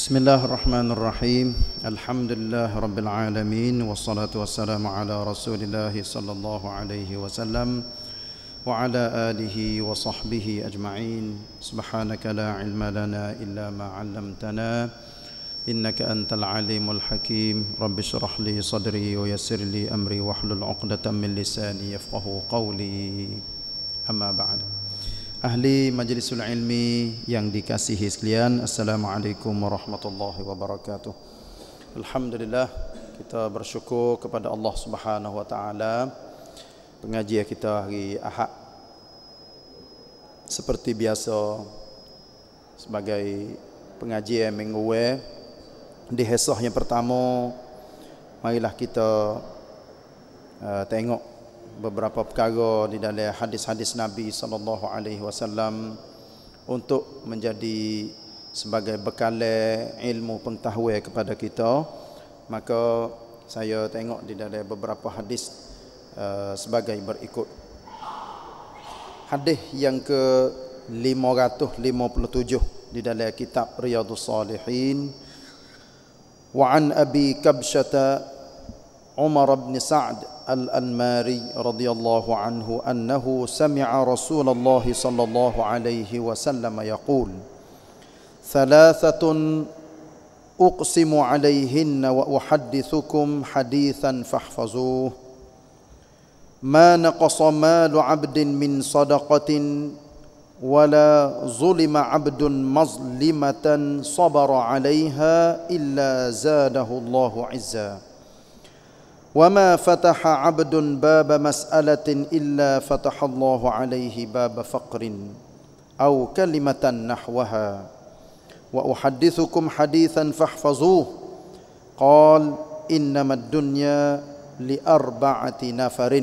Bismillahirrahmanirrahim. Alhamdulillah rabbil alamin wassalatu wassalamu ala Rasulillah sallallahu alaihi wasallam wa ala alihi wa sahbihi ajma'in. Subhanaka la ilma lana illa ma 'allamtana innaka antal alimul hakim. Rabbi shrah li sadri wa yassir li amri wahlul 'uqdatam min lisani yafqahu qawli. Amma ba'd. Ahli majlisul ilmi yang dikasihi sekalian, Assalamualaikum warahmatullahi wabarakatuh. Alhamdulillah, kita bersyukur kepada Allah Subhanahu wa taala. Pengajian kita hari Ahad seperti biasa sebagai pengajian minggu di hesah yang pertama, marilah kita tengok beberapa perkara di dalam hadis-hadis Nabi sallallahu alaihi wasallam untuk menjadi sebagai bekal ilmu pengetahuan kepada kita. Maka saya tengok di dalam beberapa hadis sebagai berikut. Hadis yang ke 557 di dalam kitab Riyadhus Shalihin. Wa an Abi Kabsyah Umar bin Sa'd al-Anmari radhiyallahu anhu annahu sami'a Rasulullah sallallahu alaihi wasallam yaqul thalathatun uqsimu alaihinna wa uhaddithukum hadithan fahfazuh ma naqasa malu 'abdin min sadaqatin wala zulima 'abdun mazlimatan sabara 'alaiha illa zadahu Allahu 'izza وما فتح عبد باب مسألة إلا فتح الله عليه باب فقر أو كلمة نحوها وأحدثكم حديثا فاحفظوه قال إنما الدنيا لأربعة نفر.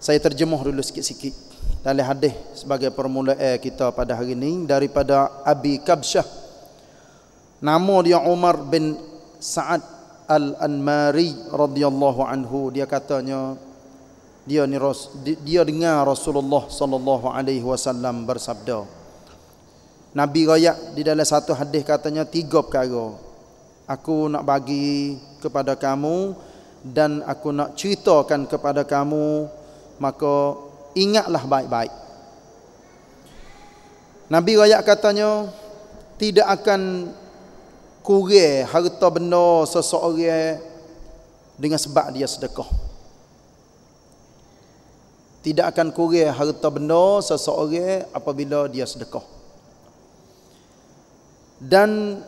Saya terjemuh dulu sikit-sikit dalam hadis sebagai permulaan kita pada hari ini daripada Abi Kabsyah. Nama dia Umar bin Sa'ad Al-Anmari radhiyallahu anhu. Dia katanya dia dengar Rasulullah sallallahu alaihi wasallam bersabda. Nabi royak di dalam satu hadis katanya 3 perkara aku nak bagi kepada kamu dan aku nak ceritakan kepada kamu, maka ingatlah baik-baik. Nabi royak katanya tidak akan kurang harta benda seseorang dengan sebab dia sedekah. Tidak akan kurang harta benda seseorang apabila dia sedekah. Dan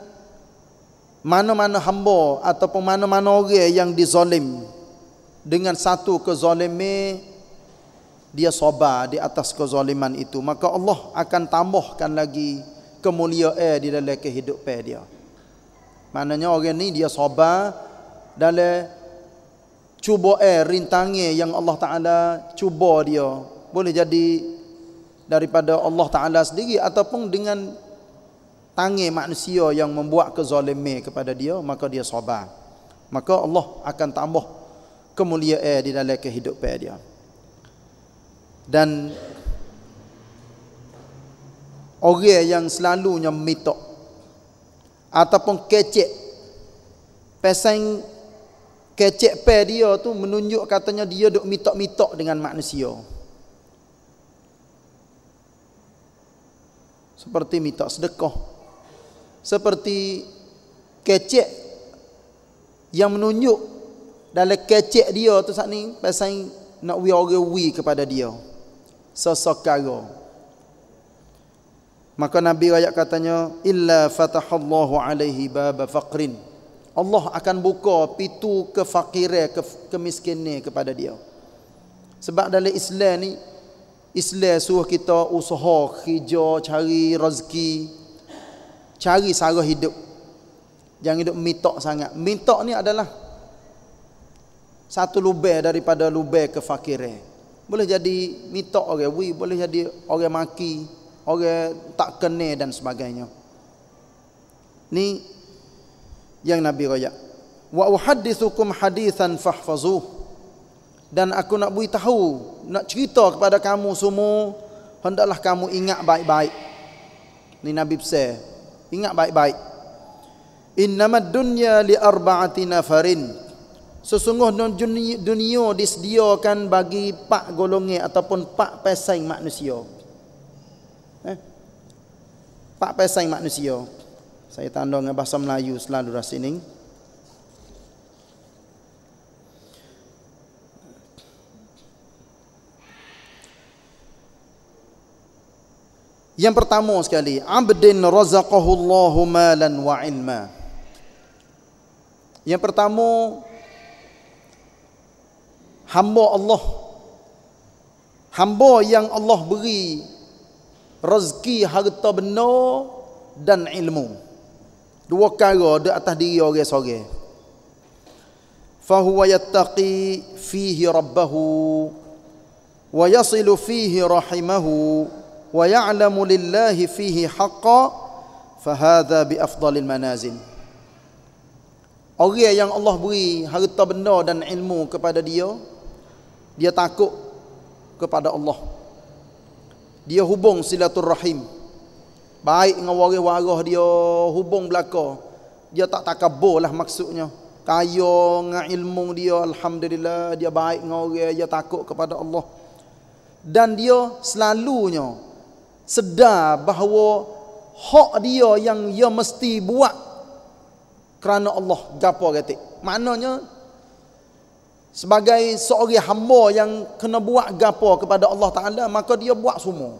mana-mana hamba ataupun mana-mana orang yang dizalim dengan satu kezaliman, dia sabar di atas kezaliman itu, maka Allah akan tambahkan lagi kemuliaan di dalam kehidupan dia. Maknanya orang ni dia sabar dalam cubaan rintangan yang Allah Ta'ala cuba dia. Boleh jadi daripada Allah Ta'ala sendiri ataupun dengan tangan manusia yang membuat kezaliman kepada dia, maka dia sabar. Maka Allah akan tambah kemuliaan di dalam kehidupan dia. Dan orang yang selalunya mitok ataupun kecek, pasang kecek pe dia tu menunjuk katanya dia duk mitok-mitok dengan manusia. Seperti mitok sedekah, seperti kecek yang menunjuk dalam kecek dia tu saat ni pasang nak wi kepada dia sesekara. Maka Nabi ayat katanya illa fatahallahu alaihi baba faqrin. Allah akan buka pintu kefakiran, kemiskinan kepada dia. Sebab dalam Islam ni, Islam suruh kita usaha, kerja, cari rezeki, cari sara hidup. Jangan hidup mitok sangat. Mitok ni adalah satu lubang daripada lubang kefakiran. Boleh jadi mitok orang boleh jadi orang maki, orang tak kenal dan sebagainya. Ni yang Nabi royak. Wa uhaddithukum hadithan fahfazuh. Dan aku nak beritahu, nak cerita kepada kamu semua, hendaklah kamu ingat baik-baik. Ni Nabi pesan, ingat baik-baik. Innamad dunya li arba'ati nafarin. Sesungguh dunia disediakan bagi 4 golongan ataupun 4 pesaing manusia. 4 pesaing manusia. Saya tanda dengan bahasa Melayu selalu dah sini. Yang pertama sekali, abdin razaqahu Allahu malan wa ilma. Yang pertama, hamba Allah, hamba yang Allah beri rezeki harta benda dan ilmu. 2 perkara di atas diri orang seorang. Fahuwa yattaqi fihi rabbahu wa yasilu fihi rahimahu wa ya'lamu lillahi fihi haqqan fahadha bi afdalil manazil. Orang yang Allah beri harta benda dan ilmu kepada dia, dia takut kepada Allah. Dia hubung silaturrahim. Baik dengan waris-waris dia, hubung belaka. Dia tak takabur lah maksudnya. Kaya dengan ilmu dia, alhamdulillah, dia baik dengan orang, dia takut kepada Allah. Dan dia selalunya sedar bahawa hak dia yang dia mesti buat kerana Allah, gapo kata. Maknanya sebagai seorang hamba yang kena buat gapo kepada Allah Taala, maka dia buat semua.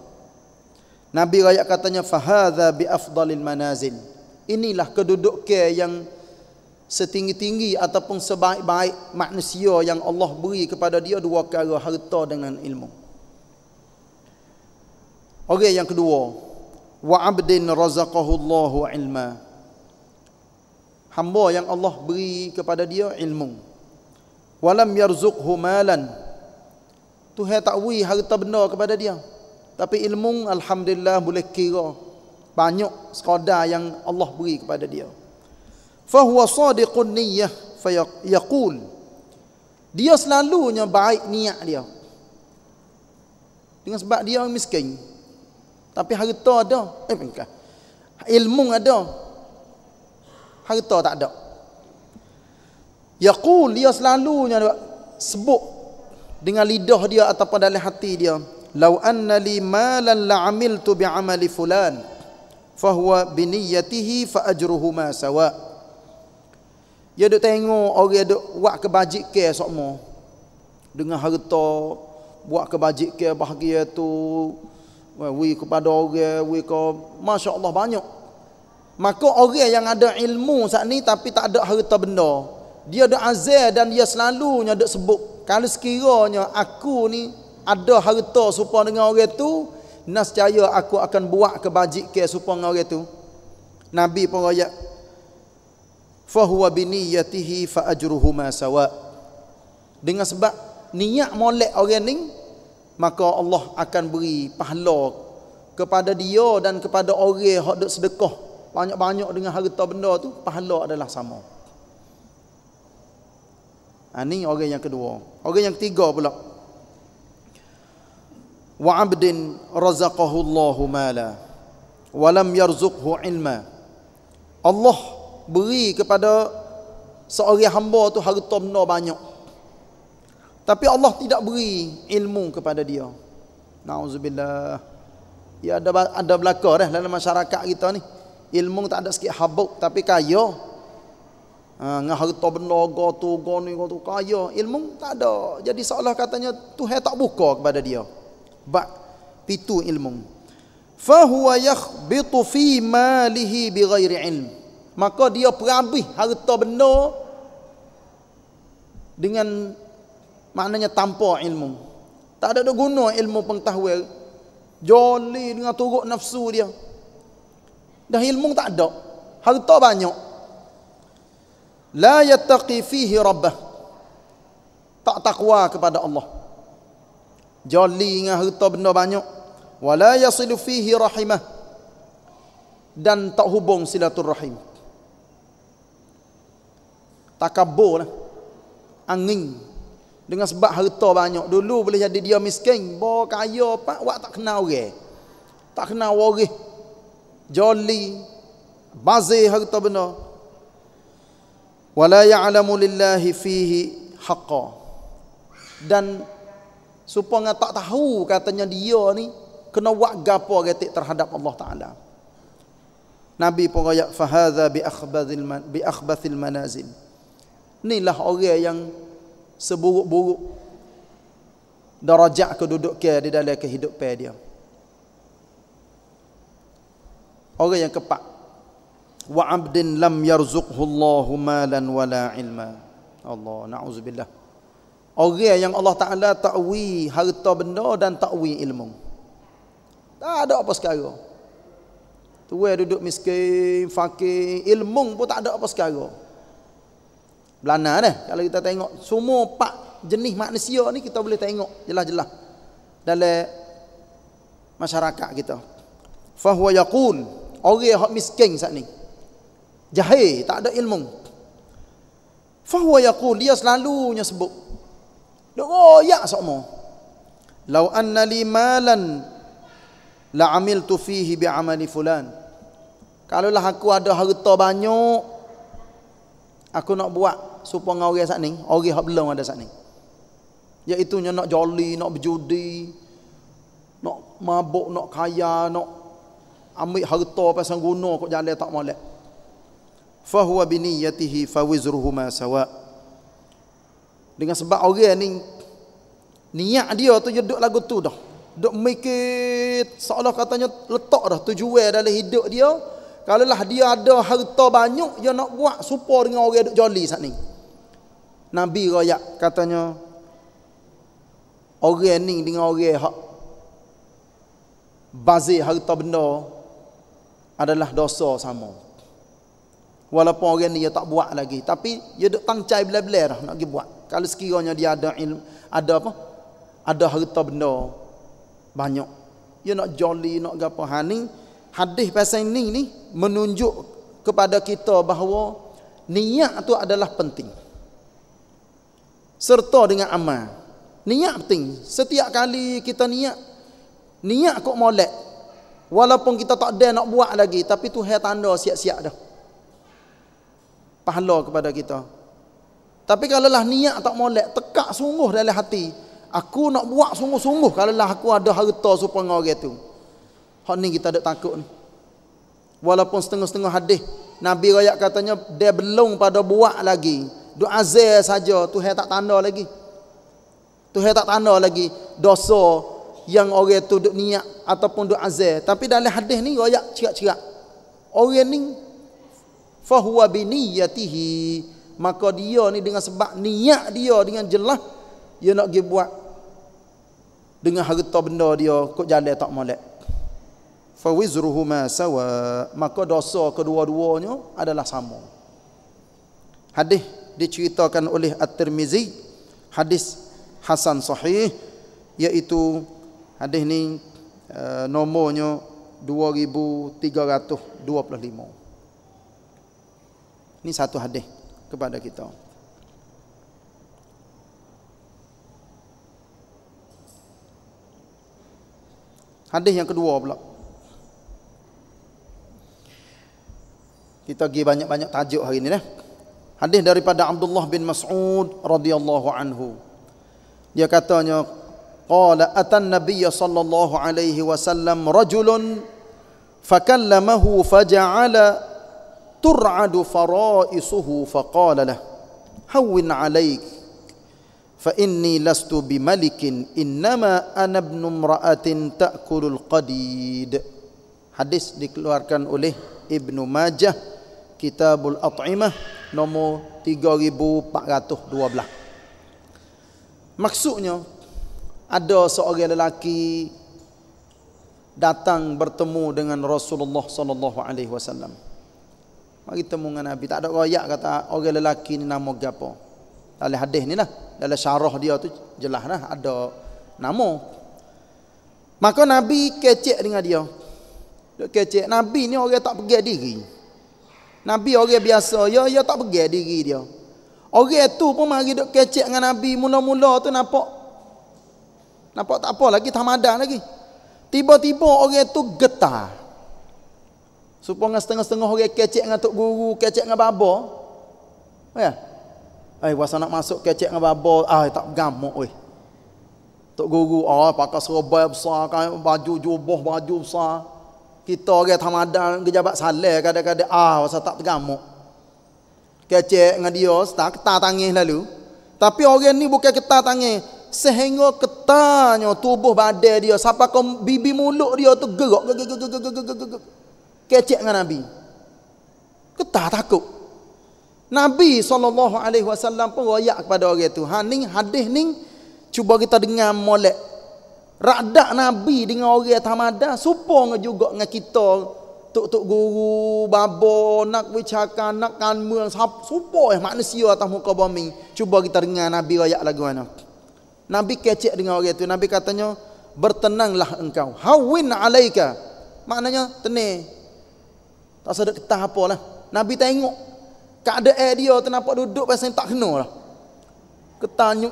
Nabi raya katanya fahadha bi afdalil manazil. Inilah kedudukan yang setinggi-tinggi ataupun sebaik-baik manusia yang Allah beri kepada dia 2 perkara, harta dengan ilmu. Orang yang kedua, wa abdin razaqahu Allahu ilma. Hamba yang Allah beri kepada dia ilmu. Walam yarzuqhu malan. Tuhan tak beri harta benda kepada dia, tapi ilmu alhamdulillah boleh kira banyak sekadar yang Allah beri kepada dia. Fahuwa sadiqun niyyah fayaqul. Dia selalunya baik niat dia. Dengan sebab dia miskin, tapi harta ada. Ilmu ada, harta tak ada. Yaqul, dia selalunya sebut dengan lidah dia ataupun dalam hati dia, lau anna li malan la amiltu bi amali fulan fahuwa bi niyyatihi fa ajruhuma sawa. Dia duk tengok orang duk buat kebajikan sokmo dengan harta, buat kebajikan bahagia tu, wi kepada orang, wi ke masya-Allah banyak. Maka orang yang ada ilmu saat ni tapi tak ada harta benda, dia ada azal dan dia selalunya ada sebut, kalau sekiranya aku ni ada harta serupa dengan orang tu, nescaya aku akan buat kebajikan serupa dengan orang tu. Nabi pun royak, fahuwa biniyatihi fa ajruhuma sawa. Dengan sebab niat molek orang ni, maka Allah akan beri pahala kepada dia dan kepada orang yang duk sedekah banyak-banyak dengan harta benda tu, pahala adalah sama. Ini orang yang kedua. Orang yang ketiga pula, wa abdin razaqahu Allahu mala wa lam yarzuqhu ilma. Allah beri kepada seorang hamba tu harta benda banyak, tapi Allah tidak beri ilmu kepada dia. Nauzubillah. Ya ada belaka dah dalam masyarakat kita ni. Ilmu tak ada sikit habuk tapi kaya. Dengan harta benda go ni kaya, ilmu tak ada. Jadi seolah katanya Tuhan tak buka kepada dia bab pitu ilmu. Fa huwa yakhbitu fi malihi bighairi ilm. Maka dia perhabis harta benda dengan maknanya tanpa ilmu. Tak ada guna ilmu pengetahuan. Joli dengan turut nafsu dia. Dah ilmu tak ada, harta banyak. La yattaqi fihi rabbah. Tak takwa kepada Allah. Joli dengan harta benda banyak. Wala yasilu fihi rahimah. Dan tak hubung silaturrahim. Takabur lah, angin dengan sebab harta banyak. Dulu boleh jadi dia miskin, bawa kaya pak, wak tak kenal orang, tak kenal waris, joli, bazir harta benda. wala ya'lamu lillahi fihi haqqa, dan supaya tak tahu katanya dia ni kena buat gapo getik terhadap Allah Taala. Nabi pun kata fahadha bi akhbathil manazil. Inilah orang yang seburuk-buruk darajat kedudukan di dalam kehidupan dia. Orang yang kepak. Wa 'abdin lam yarzuqhu Allahu malan wala ilma. Allah, na'udzubillah. Orang yang Allah Ta'ala takwi harta benda dan takwi ilmu. Tak ada apa sekarang. Tuan duduk miskin, fakir, ilmu pun tak ada apa sekarang. Belana dah. Kalau kita tengok semua 4 jenis manusia ni kita boleh tengok jelas-jelas dalam masyarakat kita. Fahuwa yaqul, orang yang miskin saat ni, jahil, tak ada ilmu. Fahuwa yaqul, dia selalunya sebut, dia royak semua. Lau anna li malan la amiltu fihi bi amali fulan. Kalaulah aku ada harta banyak, aku nak buat supaya orang saat ni, orang yang belum ada saat ni, iaitu nak joli, nak berjudi, nak mabuk, nak kaya, nak ambil harta pasang guna kok jalan tak molek. Fa huwa bi niyyatihi fa wizruhuma sawa. Dengan sebab orang ni niat dia tu duduk lagu tu dah. Duk mikir seolah katanya letak dah tujuan dalam hidup dia. Kalaulah dia ada harta banyak, dia nak buat serupa dengan orang duk joli sat ni. Nabi royak katanya orang ni dengan orang hak bazir harta benda adalah dosa sama. Walaupun orang ni dia tak buat lagi, tapi dia duk tangcai bila-bila dah nak pergi buat. Kalau sekiranya dia ada ilmu, ada apa? Ada harta benda banyak, dia nak joli, nak gapo. Ni hadis pasal ni menunjuk kepada kita bahawa niat tu adalah penting. Serta dengan amal. Niat penting. Setiap kali kita niat kok molek. Walaupun kita tak ada nak buat lagi, tapi Tuhan tanda siap-siap dah pahala kepada kita. Tapi kalaulah niat tak molek, tekak sungguh dalam hati, aku nak buat sungguh-sungguh kalaulah aku ada harta supaya orang tu. Hak ni kita ada takut ni. Walaupun setengah-setengah hadis Nabi royak katanya dia belum pada buat lagi, duk azal saja, Tuhan tak tanda lagi. Tuhan tak tanda lagi dosa yang orang tu duk niat ataupun duk azal. Tapi dalam hadis ni royak cerak-cerak, orang ni fahuwa bi niyyatihi, maka dia ni dengan sebab niat dia dengan jelas, dia nak pergi buat dengan harta benda dia kok jalan tak molek. Fa wizruhuma sawa, maka dosa kedua-duanya adalah sama. Hadis diceritakan oleh At-Tirmizi, hadis hasan sahih, iaitu hadis ni nomornya 2325. Ini satu hadis kepada kita. Hadis yang kedua pula. Kita pergi banyak-banyak tajuk hari ini dah. Hadis daripada Abdullah bin Mas'ud radhiyallahu anhu. Dia katanya, qala atan nabiy sallallahu alaihi wasallam rajulun fakallamahu faja'ala tur'adu faraisuhu faqala lah hawwin 'alaik fa inni lastu bimalikin innama ana ibnu imra'atin ta'kulul qadid. Hadis dikeluarkan oleh Ibnu Majah, Kitabul At'imah, nomor 3412. Maksudnya ada seorang lelaki datang bertemu dengan Rasulullah sallallahu alaihi wasallam. Mari temu dengan Nabi, tak ada royak kata orang lelaki ni nama gapo. Dalam hadis ni lah, dalam syarah dia tu jelas lah ada nama. Maka Nabi kecek dengan dia. Dia kecek. Nabi ni orang tak pegang diri. Nabi orang biasa, ya tak pegang diri dia. Orang tu pun mari duk kecek dengan Nabi, mula-mula tu nampak tak apa lagi, tamadan lagi. Tiba-tiba orang tu getar. Supaya setengah-setengah orang kecek dengan tok guru, kecek dengan baba. Ya. Puasa nak masuk kecek dengan babo, tak gamuk weh. Tok guru, pakai serbai besar, kan baju jubah baju besar. Kita orang Ramadan pejabat saleh kadang-kadang pasal tak tergamuk. Kecek dengan dia, tak ketar tangis lalu. Tapi orang ni bukan ketar tangis, sehingga ketarnya tubuh badan dia sampai ke bibi mulut dia tu gerak. Kecek dengan Nabi. Ketar takut. Nabi SAW pun royak kepada orang tu. Ni hadis ni cuba kita dengar molek. Radak Nabi dengan orang Ramadan supaya juga dengan kita tok guru, babo, nak bicara, nak kanmur, supaya manusia atas muka bumi. Cuba kita dengar Nabi royak lagu mana. Nabi kecek dengan orang tu. Nabi katanya, bertenanglah engkau. Hawin alaika. Maknanya tenang. Tak sedar ketah apalah. Nabi tengok keadaan dia tu nampak duduk pasal tak kena lah. Ketah nyuk.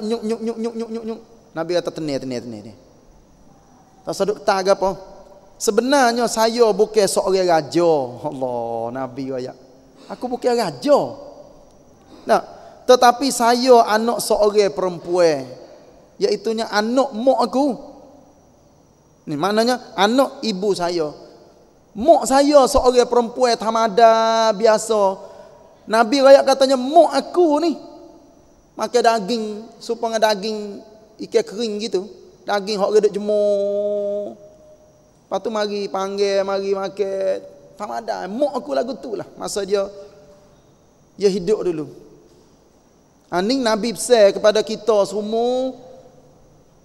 Nabi kata tenang. Tak sedar ketah ke apa. Sebenarnya saya bukan seorang raja. Allah, Nabi kaya. Aku bukan raja. Nah, tetapi saya anak seorang perempuan. Iaitunya anak mak aku. Ni maknanya anak ibu saya. Mak saya seorang perempuan tamada biasa. Nabi rakyat katanya mak aku ni makan daging supaya daging ikan kering gitu. Daging hok redek jemur. Lepas tu mari panggil, mari makan. Tamada. Mak aku lagu tu lah. Masa dia hidup dulu. Ni Nabi pesan kepada kita semua.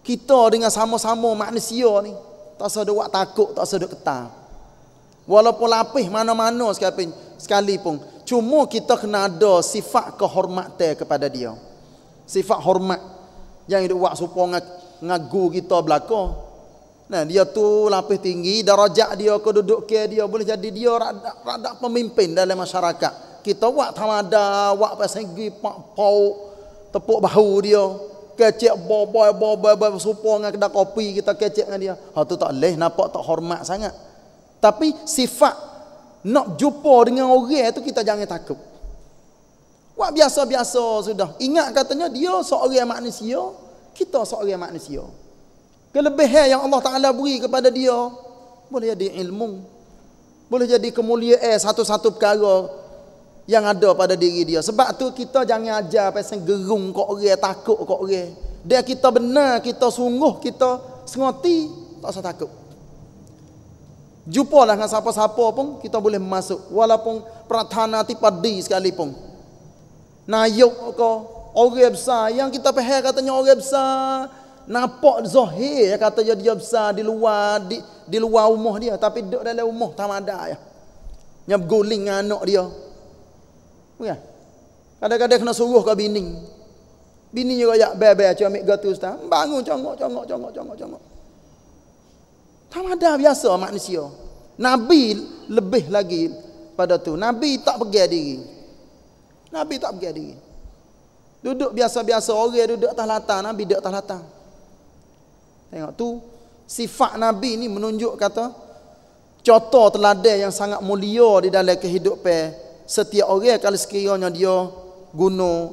Kita dengan sama-sama manusia ni tak sedar buat takut, tak sedar ketar. Walaupun lapis mana-mana sekalipun, cuma kita kena ada sifat kehormatan kepada dia. Sifat hormat. Yang dia buat supaya ngagu kita belaka. Nah, dia tu lapis tinggi, darajat dia, kedudukan dia boleh jadi dia rada pemimpin dalam masyarakat. Kita buat tamada, buat pasegi, pak pau, tepuk bahu dia. Kecek boboy supaya dengan kedai kopi kita kecek dengan dia. Tu tak boleh, nampak tak hormat sangat. Tapi sifat nak jumpa dengan orang tu kita jangan takut. Buat biasa-biasa sudah. Ingat katanya dia seorang manusia, kita seorang manusia. Kelebihan yang Allah Ta'ala beri kepada dia boleh jadi ilmu, boleh jadi kemuliaan satu-satu perkara yang ada pada diri dia. Sebab tu kita jangan ajar pasal gerung kat orang, takut kat orang. Dia kita benar, kita sungguh, kita sengoti, tak usah takut. Jumpalah dengan siapa-siapa pun kita boleh masuk. Walaupun pratana tipadi sekalipun. Nayuk ke orang besar yang kita faham katanya orang besar, nampak zahir katanya dia besar di luar rumah dia, tapi duduk dalam rumah tamada ya. Yang berguling dengan anak dia. Ya. Kadang-kadang kena suruh ke bini. Bini juga ya bebe cuma ambil gatu ustaz. Bangun congok. Tamada biasa manusia. Nabi lebih lagi pada tu. Nabi tak pergi diri. Duduk biasa-biasa orang duduk atas latar, Nabi duduk atas latar. Tengok tu sifat Nabi ni menunjuk kata contoh teladan yang sangat mulia di dalam kehidupan setiap orang kalau sekiranya dia guna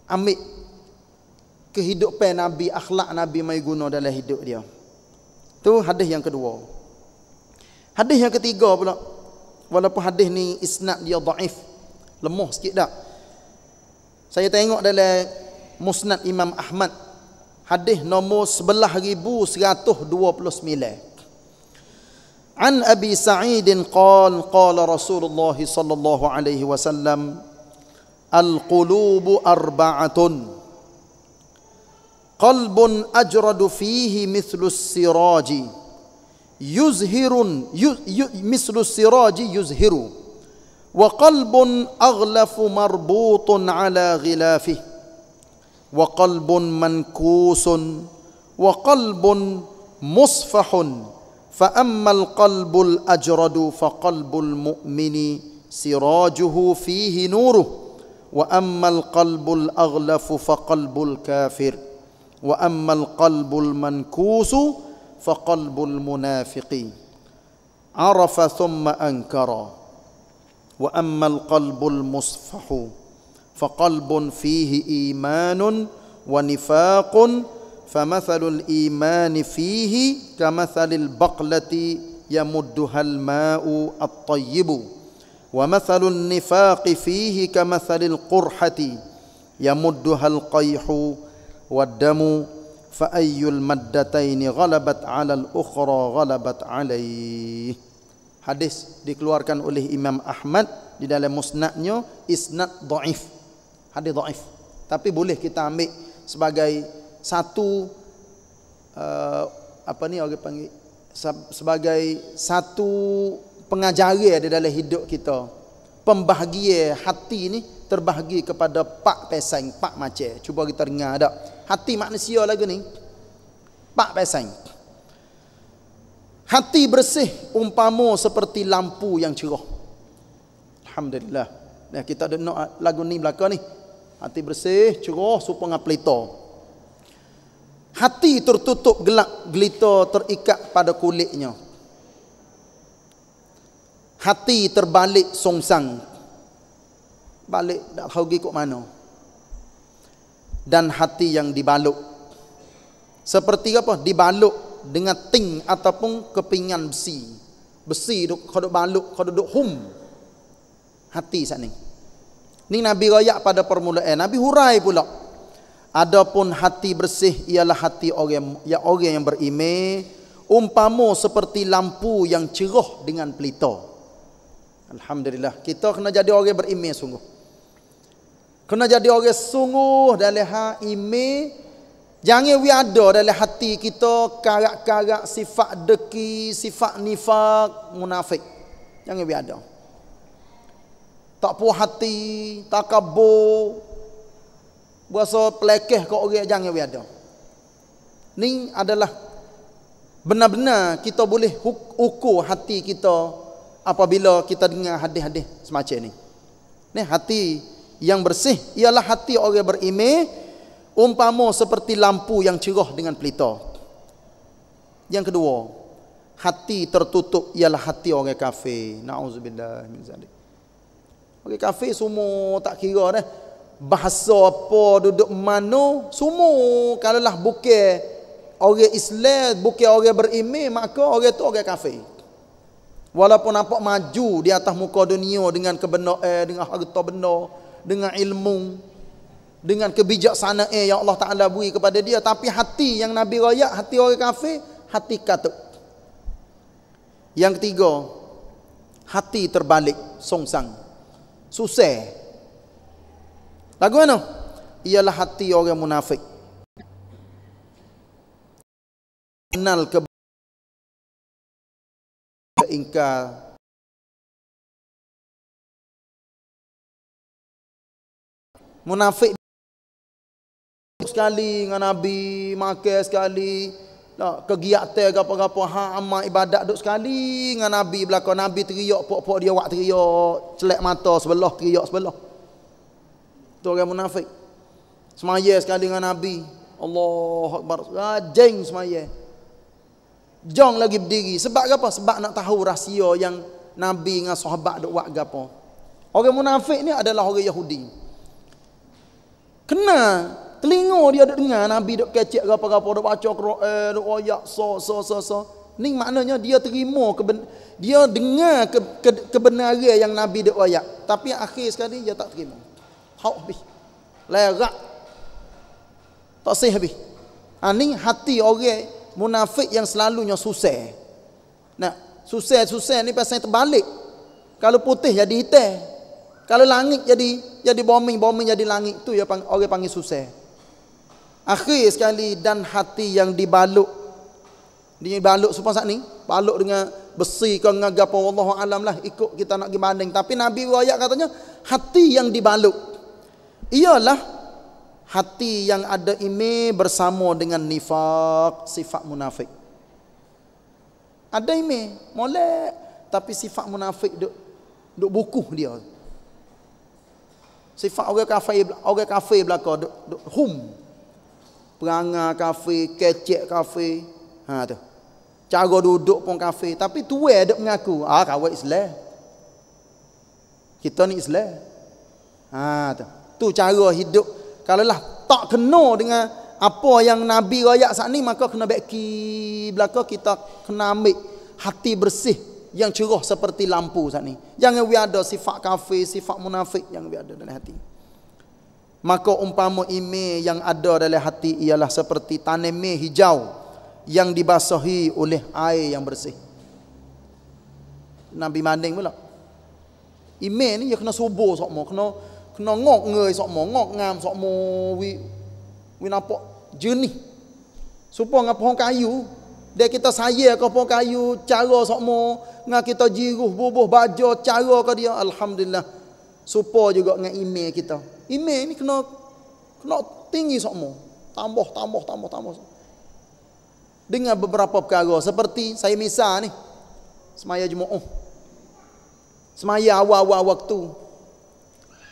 ambil kehidupan Nabi, akhlak Nabi mai guna dalam hidup dia. Tu hadis yang kedua. Hadis yang ketiga pula, walaupun hadis ni isnad dia dhaif, lemah sikit dah. Saya tengok dalam Musnad Imam Ahmad, hadis nombor 11129. An Abi Sa'id qala Rasulullah sallallahu alaihi wasallam al-qulubu arba'atun qalbun ajradu fihi mithlu as-siraji mithlu as-siraji yuzhiru wa qalbun aghlafu marbutun ala ghilafih wa qalbun mankusun wa qalbun musfahun fa ammal qalbul ajradu fa qalbul mu'mini sirajuhu fihi nuruh wa ammal qalbul aghlafu fa qalbul kafir wa ammal qalbul mankusu fa qalbul munafiqi arafa thumma ankara wa ammal qalbul musfahu faqalbun fihi imanun wa nifaqun famathalul imani fihi kamathalil baqlati yamudduhal ma'u at-tayyibu wa mathalun nifaqi fihi kamathalil qurhati yamudduhal qayhu wad-damu fa ayyul maddataini ghalabat 'alal ukhra ghalabat 'alaihi. Hadis dikeluarkan oleh Imam Ahmad di dalam musnadnya, isnad dhaif. Hadis dhaif. Tapi boleh kita ambil sebagai satu orang panggil sebagai satu pengajaran di dalam hidup kita. Pembahagia hati ni terbahagi kepada 4 pesang, 4 macam. Cuba kita dengar tak? Hati manusia lagu ni 4 pesang. Hati bersih umpama seperti lampu yang cerah. Alhamdulillah. Nah, kita dengar lagu ni belakang ni. Hati bersih, cerah supaya pelita. Hati tertutup gelap, gelita terikat pada kulitnya. Hati terbalik songsang. Balik tak tahu pergi kok mana. Dan hati yang dibalut. Seperti apa? Dibalut dengan ting ataupun kepingan besi. Besi duk kau duk balut, kau duk hum. Hati sat ni. Ni Nabi royak pada permulaan. Nabi hurai pula. Adapun hati bersih ialah hati orang yang beriman, umpama seperti lampu yang cerah dengan pelita. Alhamdulillah, kita kena jadi orang beriman sungguh. Kena jadi orang sungguh dalam hal iman. Jangan ada dalam hati kita karak-karak sifat deki, sifat nifak, munafik. Jangan ada. Tak puas hati, takabur, berasa pelekeh ke orang, jangan ada. Ni adalah benar-benar kita boleh ukur hati kita apabila kita dengar hadis-hadis semacam ni. Ni hati yang bersih ialah hati orang beriman, umpama seperti lampu yang cerah dengan pelita. Yang kedua, hati tertutup ialah hati orang kafir. Nauzubillah min zalik. Orang kafir semua tak kira dah bahasa apa, duduk mana, semua kalaulah bukan orang Islam, bukan orang beriman, maka orang tu orang kafir. Walaupun nampak maju di atas muka dunia dengan kebenaran, dengan harta benda, dengan ilmu, dengan kebijaksanaan yang Allah Ta'ala beri kepada dia, tapi hati yang Nabi royak, hati orang kafir, hati katut. Yang ketiga, hati terbalik, songsang, susah. Lagu mana? Ialah hati orang munafik. Kenal ke ingkar. Munafik sekali dengan Nabi, makan sekali, kegiatan apa-apa, amal ibadat duk sekali dengan Nabi belakang. Nabi teriak, pok-pok dia wak teriak, celak mata sebelah, teriak sebelah. Tu orang munafik. Semaya sekali dengan Nabi, Allahu Akbar, rajin semaya. Jong lagi berdiri. Sebab apa? Sebab nak tahu rahsia yang Nabi dengan sahabat duk buat gapo. Orang munafik ni adalah orang Yahudi. Kena telinga dia duk dengar Nabi duk kecek gapo-gapo, duk baca Quran, duk royak so. Ni maknanya dia terima dia dengar kebenaran yang Nabi duk royak, tapi akhir sekali dia tak terima. Hak habis. Lerak. Tak sah habis. Ni hati orang munafik yang selalunya susah. Nah, susah ni pasal terbalik. Kalau putih jadi hitam. Kalau langit jadi bombing jadi langit. Tu ya orang panggil susah. Akhir sekali, dan hati yang dibalut supaya saat ni, balut dengan besi ke dengan gapo, wallahu alam lah, ikut kita nak pergi banding. Tapi Nabi riwayat katanya hati yang dibalut ialah hati yang ada iman bersama dengan nifak, sifat munafik. Ada iman molek, tapi sifat munafik duk bukuh dia. Sifat orang kafir belaka duk hum. Perangai kafir, kecek kafir. Tu. Cara duduk pun kafir, tapi tuai duk mengaku, kawan Islam. Kita ni Islam. Tu Tu cara hidup. Kalaulah tak kena dengan apa yang Nabi rakyat saat ni, maka kena beki belaka, kita kena ambil hati bersih yang cerah seperti lampu saat ni. Jangan ada sifat kafir, sifat munafik yang ada dalam hati. Maka umpama ime yang ada dalam hati ialah seperti tanameh hijau yang dibasahi oleh air yang bersih. Nabi manding pula. Ime ni dia kena subur sokmo, kena ngok ngai sokmo, ngok ngam sokmo, wi nampak jernih. Supaya ngap pohon kayu, dia kita saya ke pohon kayu, cara sokmo, ngah kita jiruh bubuh baja, cara ke dia, alhamdulillah. Supaya juga dengan ime kita. Ime ni kena tinggi sokmo, tambah. Dengan beberapa perkara seperti saya misal ni, semaya Jumaat, semaya awal-awal waktu,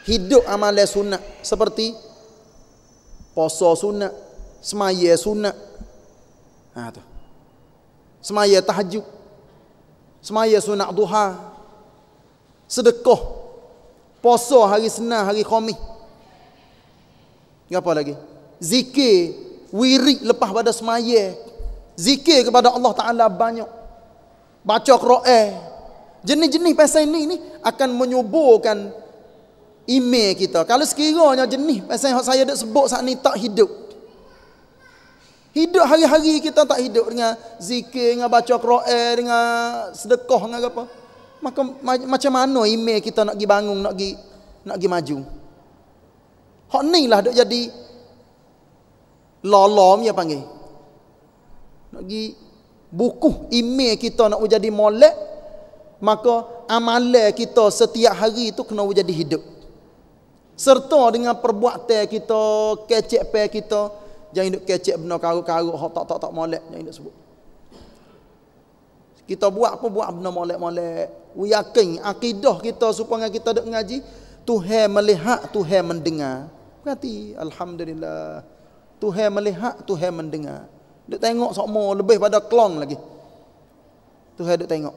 hidup amalan sunat seperti puasa sunat, semaya sunat, tu, semaya tahajud, semaya sunat duha, sedekah, puasa hari Senin, hari Khamis. Apa lagi? Zikir, wirid lepas pada semaya. Zikir kepada Allah Ta'ala banyak. Baca Quran. Jenis-jenis pasal ini akan menyuburkan iman kita. Kalau sekiranya jenis pasal yang saya dah sebut saat ni tak hidup. Hidup hari-hari kita tak hidup dengan zikir, dengan baca Quran, dengan sedekah, dengan apa. Maka macam mana iman kita nak pergi bangun, nak pergi maju. Hak ni lah duk jadi lolom ya panggil. Nak pergi buku email kita nak jadi molek, maka amalan kita setiap hari itu kena jadi hidup. Serta dengan perbuatan kita, kecek pe kita, jangan duk kecek benda karuk-karuk hak tak molek, jangan duk sebut. Kita buat apa, buat benda molek-molek. We yakin akidah kita supaya kita duk ngaji, Tuhan melihat, Tuhan mendengar. Berarti alhamdulillah, Tuhan melihat, Tuhan mendengar. Duk tengok sokmo lebih pada kelong lagi. Tuhan duk tengok.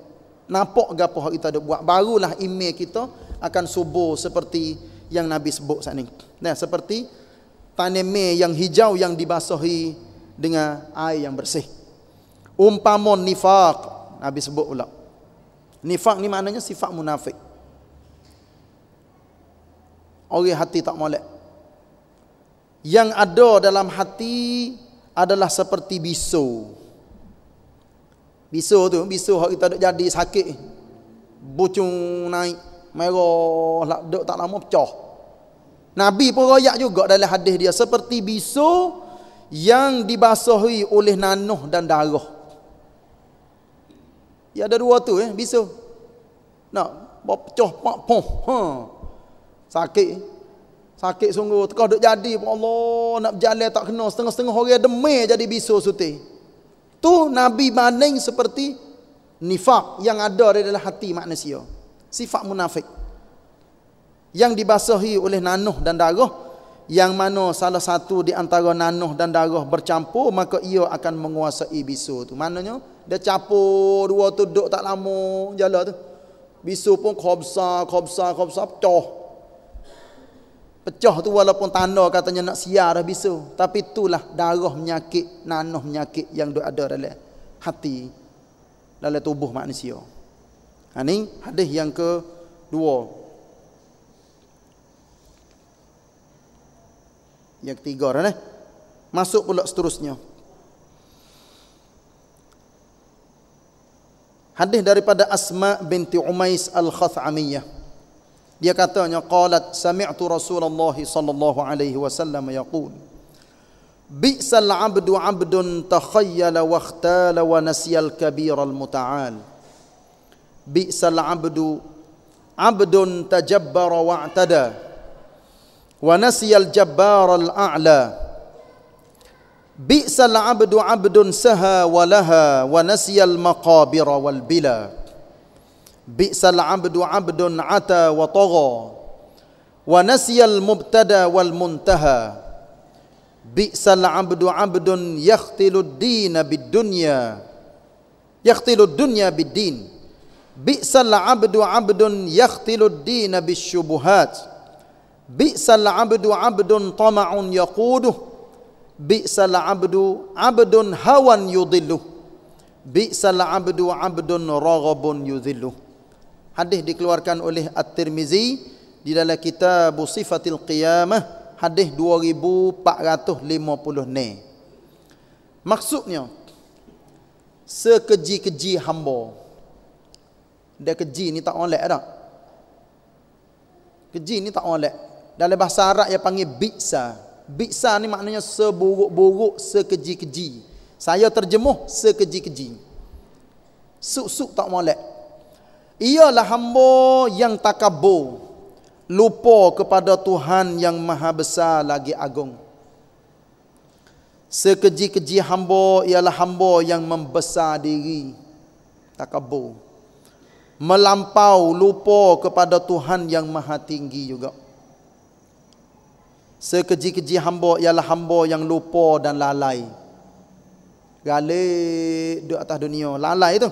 Nampak gapo hak kita duk buat, barulah iman kita akan subur seperti yang Nabi sebut saat ni. Nah, seperti tanameh yang hijau yang dibasahi dengan air yang bersih. Umpama nifaq, Nabi sebut pula. Nifaq ni maknanya sifat munafik. Orang hati tak molek. Yang ada dalam hati adalah seperti bisu. Bisu hak kita duk jadi sakit. Bucung naik, merah, lah duk tak lama pecah. Nabi pun royak juga dalam hadis dia seperti bisu yang dibasahi oleh nanuh dan darah. Ya ada dua tu bisu. Nak pecah pak poh. Sakit sungguh, tekah duk jadi pun Allah, nak berjalan tak kena, setengah-setengah orang demam jadi bisu suti. Tu Nabi banding seperti nifaq yang ada di dalam hati manusia. Sifat munafik yang dibasahi oleh nanuh dan darah, yang mana salah satu di antara nanuh dan darah bercampur, maka ia akan menguasai bisu tu. Maknanya dia campur dua tu duk tak lama jalan tu. Bisu pun khobsa pecah. Pecah tu walaupun tanda katanya nak siar dah bisu, tapi itulah darah penyakit, nanuh penyakit yang ada dalam hati, dalam tubuh manusia. Ini hadis yang kedua. Yang ketiga dah. Masuk pula seterusnya. Hadis daripada Asma binti Umais Al-Khathamiyah. Dia katanya qalat sami'tu Rasulullah sallallahu alaihi wasallam yaqul bi'sal 'abdu 'abdun takhayyala wa ikhtala wa nasiyal kabir al muta'al bi'sal 'abdu 'abdun tajabbara wa i'tada wa nasiyal jabbar al a'la bi'sal 'abdu 'abdun saha wa laha wa nasiyal maqabir wal bila bi'sal 'abdu 'abdun 'ata wa tagha wa nasiyal mubtada wal muntaha bi'sal 'abdu 'abdun yakhtilud dina bid-dunya yakhtilud dunya bid-din bi'sal 'abdu 'abdun yakhtilud dina bisyubuhat bi'sal 'abdu 'abdun tama'un yaquduh, bi'sal 'abdu 'abdun hawan yudhilluh, bi'sal 'abdu 'abdun raghabun yudhilluh. Hadis dikeluarkan oleh At-Tirmizi di dalam kitab Sifatil Qiyamah, hadis 2450 ni. Maksudnya sekeji-keji hamba. Dia keji ni tak oleh dah. Keji ni tak oleh. Dalam bahasa Arab dia panggil bi'sa. Bi'sa ni maknanya seburuk-buruk, sekeji-keji. Saya terjemuh sekeji-keji. Suk-suk tak molek. Ialah hamba yang takabur, lupa kepada Tuhan yang maha besar lagi agung. Sekeji-keji hamba ialah hamba yang membesar diri, takabur, melampau, lupa kepada Tuhan yang maha tinggi juga. Sekeji-keji hamba ialah hamba yang lupa dan lalai. Galik duduk atas dunia, lalai tu.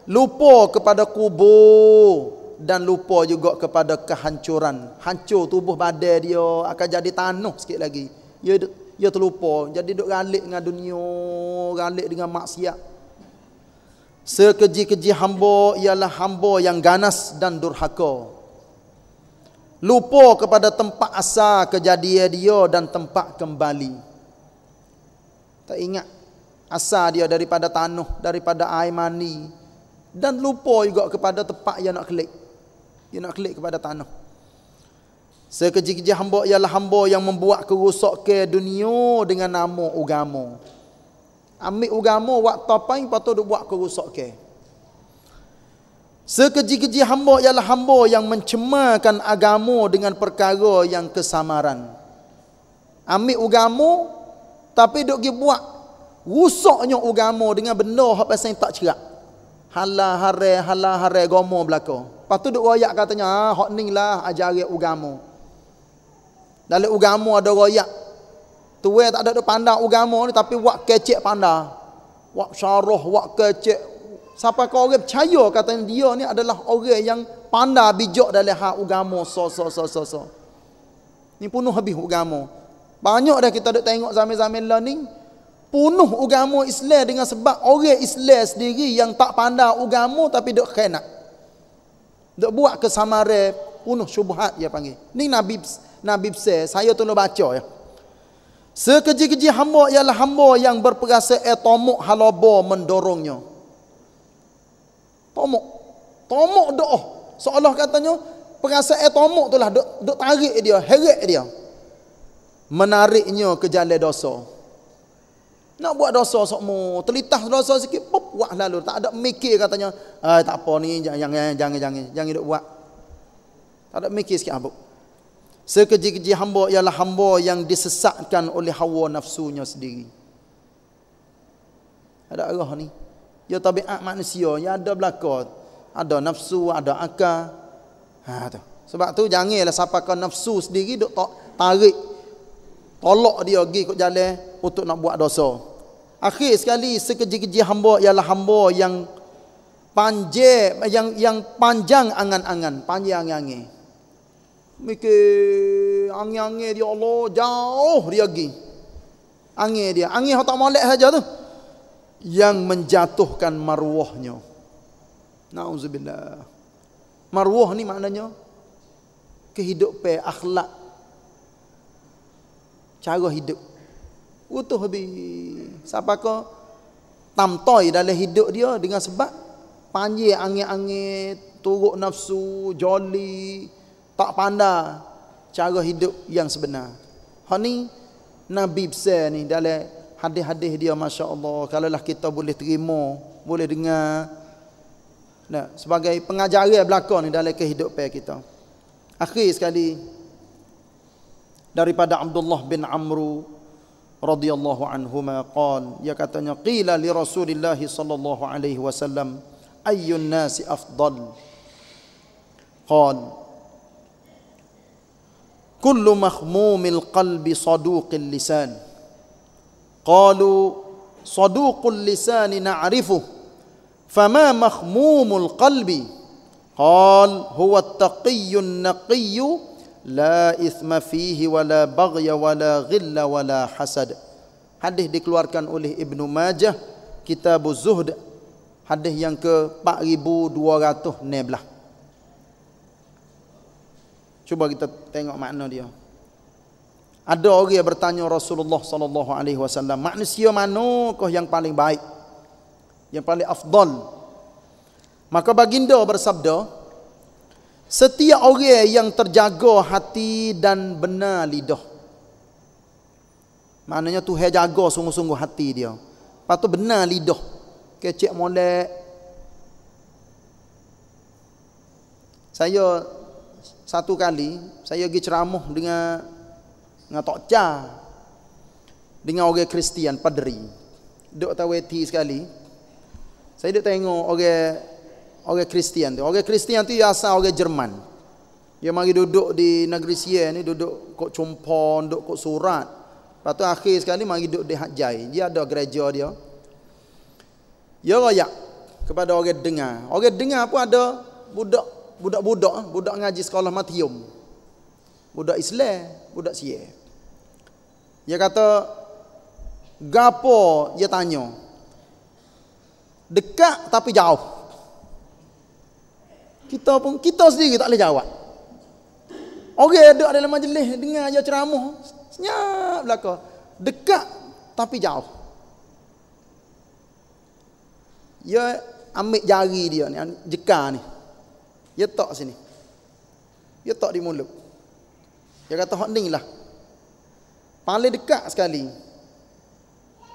Lupa kepada kubur dan lupa juga kepada kehancuran. Hancur tubuh badan dia, akan jadi tanah sikit lagi. Dia terlupa, jadi duduk galik dengan dunia, galik dengan maksiat. Sekeji-keji hamba ialah hamba yang ganas dan durhaka. Lupa kepada tempat asal kejadian dia dan tempat kembali. Tak ingat asal dia daripada tanah, daripada air mani. Dan lupa juga kepada tempat yang nak kelik. Dia nak kelik kepada tanah. Sekeji-keji hamba ialah hamba yang membuat kerosakan dunia dengan nama agama. Ambil agama waktu apa yang patut duk buat kerosakan. Sekeji-keji hamba ialah hamba yang mencemarkan agama dengan perkara yang kesamaran. Ambil agama tapi duk pergi buat rusaknya agama dengan benda hak pasal tak cerak. Halal haram agama belaka. Lepas tu duk royak katanya, hak ni lah ajari agama. Dalam agama ada royak. Tuan tak ada duk pandang agama ni tapi buat kecek pandang. Buat syarah, buat kecek. Siapa kau orang percaya katanya dia ni adalah orang yang pandai bijak dalam hak agama so. Ni penuh habis agama. Banyak dah kita duk tengok zaman-zaman lah ni penuh agama Islam dengan sebab orang Islam sendiri yang tak pandai agama tapi duk khianat. Duk buat kesamaran, penuh syubhat dia panggil. Ni Nabi besar, saya tolong baca ya. Sekeji-keji hamba ialah hamba yang berperasaan tomok halaba mendorongnya. Tomok doa. Seolah katanya perasaan tomok tu lah duk tarik dia, heret dia. Menariknya ke jalan dosa. Nak buat dosa sokmo, terlitas dosa sikit, pop, buat lalu. Tak ada mikir katanya, tak apa ni, jangan duk buat. Tak ada mikir sikit habuk. Sekeji-keji hamba ialah hamba yang disesatkan oleh hawa nafsunya sendiri. Ada arah ni. Ya tabiat manusia yang ada belaka, ada nafsu, ada akal. Tu. Sebab tu janganlah siapakan nafsu sendiri duk tarik tolak dia pergi ke jalan untuk nak buat dosa. Akhir sekali sekeji-keji hamba ialah hamba yang panjang angan-angan, panjang angan. Mikir angin-angin dia Allah jauh dia pergi. Angin tak molek saja tu. Yang menjatuhkan maruahnya. Nauzubillah. Maruah ni maknanya kehidupan, akhlak, cara hidup. Utuh habis. Siapakah tamtoi dalam hidup dia dengan sebab panjang angin-angin, turut nafsu, joli, tak pandai cara hidup yang sebenar. Hak ni Nabi besar ni dalam hadis-hadis dia, Masya Allah, kalaulah kita boleh terima, boleh dengar, sebagai pengajaran belakang ni dalam kehidupan kita. Akhir sekali daripada Abdullah bin Amru radhiyallahu anhuma qala, dia katanya, qila li Rasulillah sallallahu alaihi wasallam ayyun nasi afdal, qala kullu makhmumil qalbi saduqil lisan. Qalu saduqul lisani na'rifuh fama makhmumul qalbi. Qal huwa at-taqiyyun naqiyyu la ithma fihi wala baghya wala ghilla wala hasad. Hadis dikeluarkan oleh Ibnu Majah, Kitabuz Zuhd, hadis yang ke-4216. Cuba kita tengok makna dia. Ada orang yang bertanya Rasulullah sallallahu alaihi wasallam, manusia manakah yang paling baik, yang paling afdal? Maka baginda bersabda, setiap orang yang terjaga hati dan benar lidah. Maknanya Tuhan jaga sungguh-sungguh hati dia. Lepas tu benar lidah. Kecek molek. Saya satu kali saya pergi ceramah dengan Tok Cha, dengan orang Kristian padri. Duduk taweti sekali. Saya duduk tengok orang Kristian tu. Orang Kristian tu asal orang Jerman. Dia mari duduk di negeri Sia ni, duduk kok Chompon, duduk kok Surat. Lepas tu akhir sekali mari duduk di Hajai. Dia ada gereja dia. Dia royak kepada orang dengar. Orang dengar pun ada budak ngaji sekolah matium. Budak Islam, budak Sia. Dia kata, gapo? Dia tanya. Dekat tapi jauh. Kita sendiri tak boleh jawab. Orang duduk dalam majlis dengar dia ceramah, senyap belaka. Dekat tapi jauh. Dia ambil jari dia ni, jekar ni. Dia tok sini. Dia tok di mulut. Dia kata hak ni lah. Paling dekat sekali.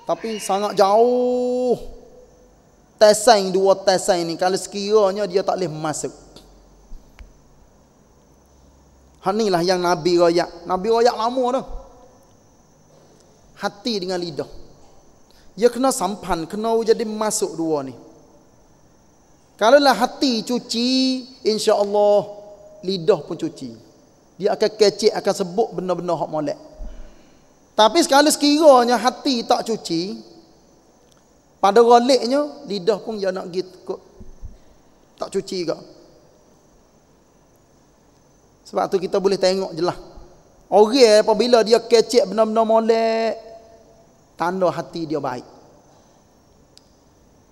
Tapi sangat jauh. Tesaing dua tesaing ni, kalau sekiranya dia tak boleh masuk. Hak ni lah yang Nabi royak. Nabi royak lama dah. Hati dengan lidah. Dia kena sampan, kena jadi masuk dua ni. Kalau lah hati cuci, insya-Allah lidah pun cuci. Dia akan kecek, akan sebut benda-benda hak molek. Tapi sekiranya hati tak cuci, pada roliknya lidah pun dia nak gitu tak cuci ke. Sebab tu kita boleh tengok je lah. Orang apabila dia kecek benda-benda molek, tanda hati dia baik.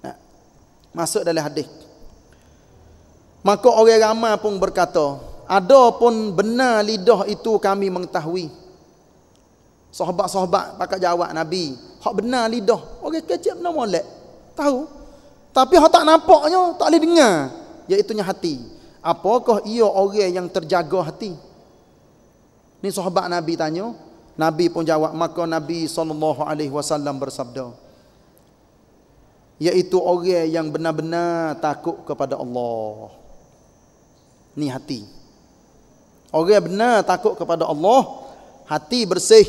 Nah, masuk dalam hadis. Maka orang ramai pun berkata, adapun benar lidah itu kami mengetahui. Sahabat-sahabat pakat jawab Nabi, hak benar lidah. Orang kecek benar molek, tahu. Tapi hak tak nampaknya, tak boleh dengar, iaitunya hati. Apakah ia orang yang terjaga hati? Ni sahabat Nabi tanya, Nabi pun jawab. Maka Nabi SAW bersabda, iaitu orang yang benar-benar takut kepada Allah. Ni hati. Orang yang benar takut kepada Allah, hati bersih,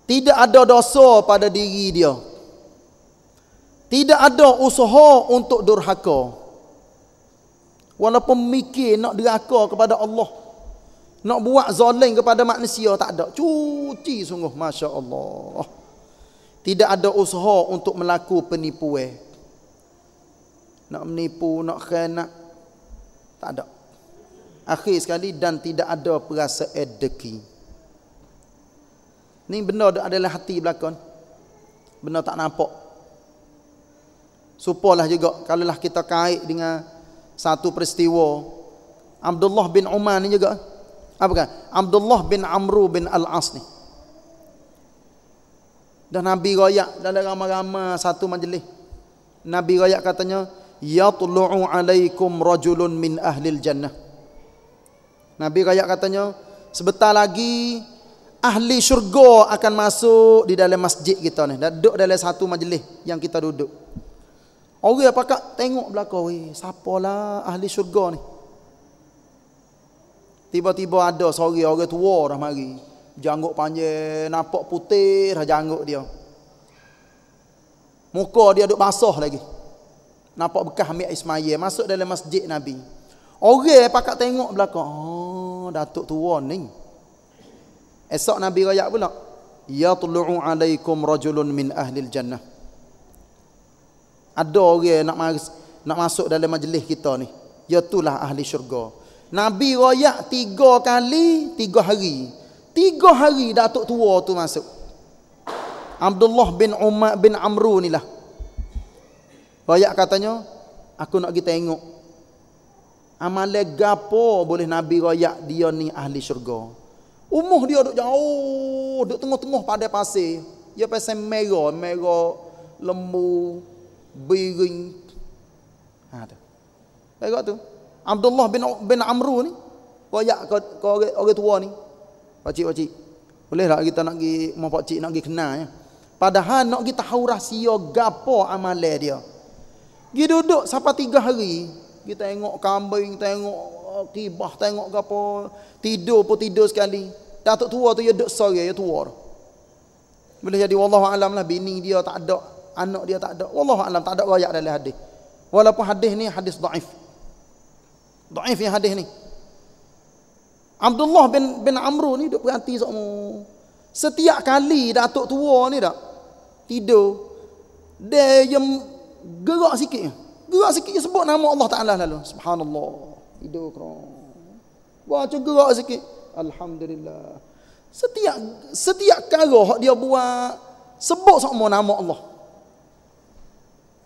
tidak ada dosa pada diri dia, tidak ada usaha untuk durhaka. Walaupun mikir nak derhaka kepada Allah, nak buat zalim kepada manusia, tak ada. Cuci sungguh, Masya Allah. Tidak ada usaha untuk melakukan penipuan. Nak menipu, nak khianat, tak ada. Akhir sekali, dan tidak ada perasaan deki. Ni benda adalah hati belakang. Benda tak nampak. Supalah juga kalaulah kita kait dengan satu peristiwa Abdullah bin Umar ni juga. Apakah? Abdullah bin Amru bin Al-As ni. Dan Nabi royak dalam ramai-ramai satu majlis. Nabi royak katanya, yatlu'u alaikum rajulun min ahlil jannah. Nabi royak katanya, sebentar lagi ahli syurga akan masuk di dalam masjid kita ni. Duduk dalam satu majlis yang kita duduk. Orang pakak tengok belakang, weh, siapalah ahli syurga ni. Tiba-tiba ada seorang orang tua dah mari. Janggut panjang, nampak putih dah janggut dia. Muka dia duk basah lagi. Nampak bekas ambil Ismail masuk dalam masjid Nabi. Orang pakak tengok belakang, oh, datuk tua ni. Esok Nabi royak pula, yatlu'u alaikum rajulun min ahlil jannah. Ada orang nak masuk dalam majlis kita ni, iaitulah ahli syurga. Nabi royak 3 kali 3 hari. 3 hari datuk tua tu masuk. Abdullah bin Umar bin Amru ni lah. Royak katanya, aku nak pergi tengok amalan gapo boleh Nabi royak dia ni ahli syurga. Umuh dia duk jauh, duk tengah-tengah padai pasir. Dia pasal merah lembu, biring. Tu. Tengok tu. Abdullah bin Amru ni royak ke orang tua ni. Pakcik. Boleh tak kita nak pergi mau pakcik nak pergi kenal ya. Padahal nak pergi tahu rahsia gapo amalan dia. Pergi duduk sampai 3 hari. Kita tengok kambing, tengok kibah, tengok gapo. Tidur pun tidur sekali. Datuk tua tu dia duduk sore, dia tua. Boleh jadi wallahu alam lah bini dia tak ada, anak dia tak ada. Wallahu alam tak ada royak dalam hadis. Walaupun hadis ni hadis dhaif. Dhaif yang hadis ni. Abdullah bin Amru ni duk berhenti sokmo. Setiap kali datuk tua ni dak tidur, dia yang gerak sikit. Gerak sikit dia sebut nama Allah Taala lalu. Subhanallah. Tidur kron. Baca gerak sikit. Alhamdulillah. Setiap kali hak dia buat sebut sokmo nama Allah.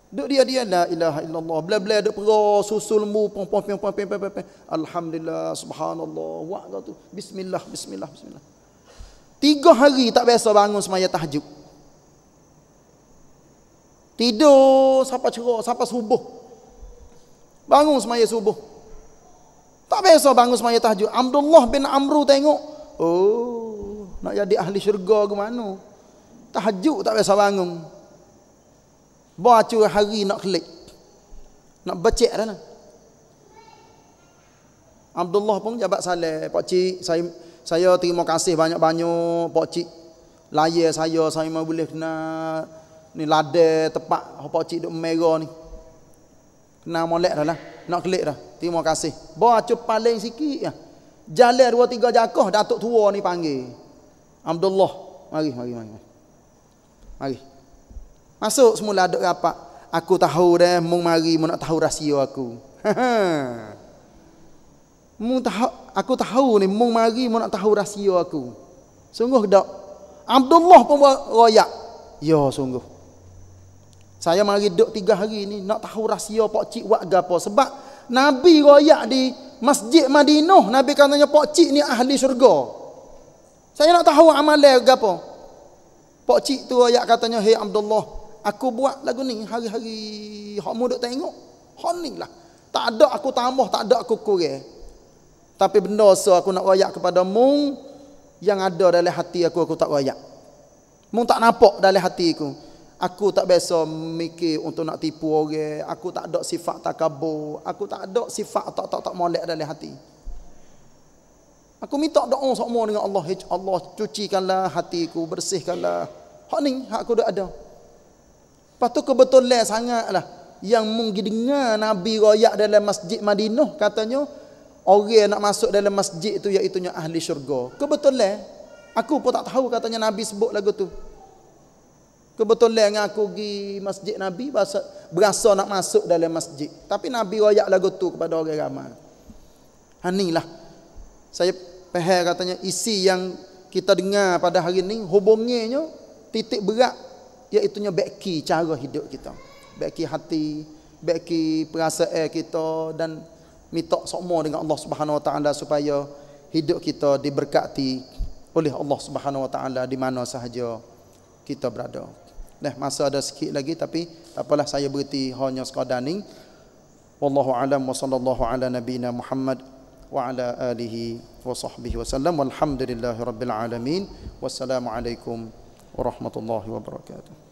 Duk dia la ilaha illallah. Bela-bela duk perah susul lembu pom. Alhamdulillah, subhanallah. Wak kau tu. Bismillah. 3 hari tak biasa bangun semaya tahajud. Tidur sampai cerah, sampai subuh. Bangun semaya subuh. Tak biasa bangun semaya tahajud. Abdullah bin Amru tengok, oh, nak jadi ahli syurga ke mana? Tahajud tak biasa bangun. Baca hari nak klik. Nak becek dah lah. Abdullah pun jabat salam, Pak Cik, saya terima kasih banyak-banyak Pak Cik. Layar saya mau boleh kena ni ladar tepat Pak Cik duk merah ni. Kena molek dah lah. Nak klik dah. Terima kasih. Baca paling sikit ya. Jalan 2-3 jakah datuk tua ni panggil. Abdullah, mari. Masuk semula duk rapat. Aku tahu dah mung mari mu nak tahu rahsia aku. Aku tahu ni mung mari mu nak tahu rahsia aku. Sungguh dak. Abdullah pun royak. Ya sungguh. Saya mari duk 3 hari ni nak tahu rahsia Pak Cik buat gapo sebab Nabi royak di Masjid Madinah. Nabi katanya Pak Cik ni ahli syurga. Saya nak tahu amalan gapo. Pak Cik tu royak katanya, "Hei Abdullah, aku buat lagu ni hari-hari hak mu duk tengok. Hak ni lah. Tak ada aku tambah, tak ada aku kurang. Tapi benda so aku nak royak kepada mung yang ada dalam hati aku tak royak. Mung tak nampak dalam hati aku. Aku tak biasa mikir untuk nak tipu orang. Aku tak ada sifat takabur. Aku tak ada sifat tak molek dalam hati. Aku minta doa semua dengan Allah. Allah cucikanlah hatiku, bersihkanlah. Hak ni hak aku dah ada. Lepas tu kebetulan sangatlah yang mungkin dengar Nabi royak dalam Masjid Madinah katanya orang nak masuk dalam masjid itu iaitu ahli syurga. Kebetulan aku pun tak tahu katanya Nabi sebut lagu tu. Kebetulan dengan aku pergi masjid Nabi berasa nak masuk dalam masjid. Tapi Nabi royak lagu tu kepada orang ramai. Inilah saya faham katanya isi yang kita dengar pada hari ni hubungannya titik berat iaitu beki cara hidup kita. Beki hati, beki perasaan kita dan minta semua dengan Allah Subhanahu Wa Taala supaya hidup kita diberkati oleh Allah Subhanahu Wa Taala di mana sahaja kita berada. Dah masa ada sikit lagi tapi tak apalah saya berhenti hanya sekadar ni. Wallahu alam wa sallallahu ala nabiyyina Muhammad wa ala alihi wa sahbihi wasallam walhamdulillahirabbil alamin. Wassalamu alaikum warahmatullahi wabarakatuh.